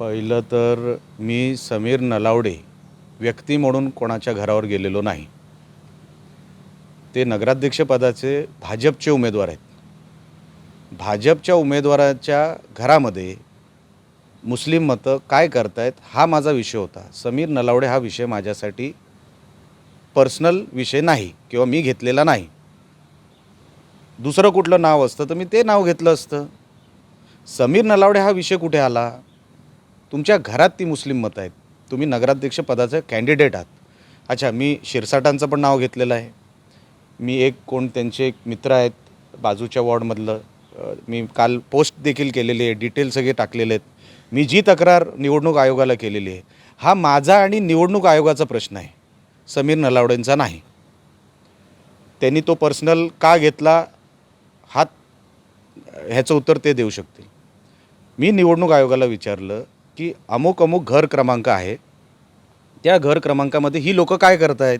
पहिलं तर मी समीर नलावडे व्यक्ती म्हणून कोणाच्या घरावर गेलेलो नाही. ते नगराध्यक्षपदाचे भाजपचे उमेदवार आहेत. भाजपच्या उमेदवाराच्या घरामध्ये मुस्लिम मतं काय करतायत हा माझा विषय होता. समीर नलावडे हा विषय माझ्यासाठी पर्सनल विषय नाही किंवा मी घेतलेला नाही. दुसरं कुठलं नाव असतं तर मी ते नाव घेतलं असतं. समीर नलावडे हा विषय कुठे आला? तुमच्या घरात ती मुस्लिम मतं आहेत. तुम्ही नगराध्यक्ष पदाचे कॅन्डिडेट आहात. अच्छा, मी शिरसाटांचं पण नाव घेतलेलं आहे. मी त्यांचे एक मित्र आहेत बाजूच्या वॉर्डमधलं, मी काल पोस्ट देखील केलेली आहे, डिटेल सगळे टाकलेले आहेत. मी जी तक्रार निवडणूक आयोगाला केलेली आहे हा माझा आणि निवडणूक आयोगाचा प्रश्न आहे, समीर नलावडेंचा नाही. त्यांनी तो पर्सनल का घेतला हा ह्याचं उत्तर ते देऊ शकतील. मी निवडणूक आयोगाला विचारलं की अमुक अमुक घर क्रमांक आहे, त्या घर क्रमांकामध्ये ही लोकं काय करत आहेत,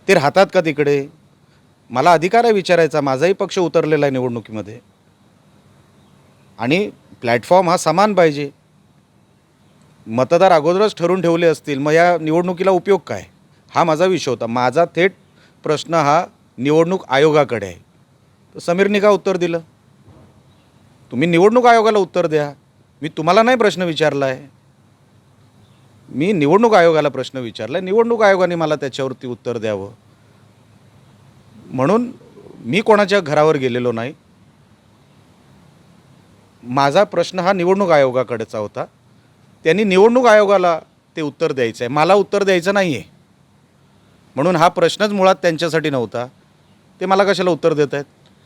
ते राहतात का तिकडे? मला अधिकार आहे विचारायचा. माझाही पक्ष उतरलेला आहे निवडणुकीमध्ये आणि प्लॅटफॉर्म हा समान पाहिजे. मतदार अगोदरच ठरवून ठेवले असतील मग या निवडणुकीला उपयोग काय, हा माझा विषय होता. माझा थेट प्रश्न हा निवडणूक आयोगाकडे आहे. तर समीरने का उत्तर दिलं? तुम्ही निवडणूक आयोगाला उत्तर द्या. मी तुम्हाला नाही प्रश्न विचारला आहे. मी निवडणूक आयोगाला प्रश्न विचारला आहे. निवडणूक आयोगाने मला त्याच्यावरती उत्तर द्यावं. म्हणून मी कोणाच्या घरावर गेलेलो नाही. माझा प्रश्न हा निवडणूक आयोगाकडेचा होता. त्यांनी निवडणूक आयोगाला ते उत्तर द्यायचं आहे, मला उत्तर द्यायचं नाही आहे. म्हणून हा प्रश्नच मुळात त्यांच्यासाठी नव्हता. ते मला कशाला उत्तर देत आहेत?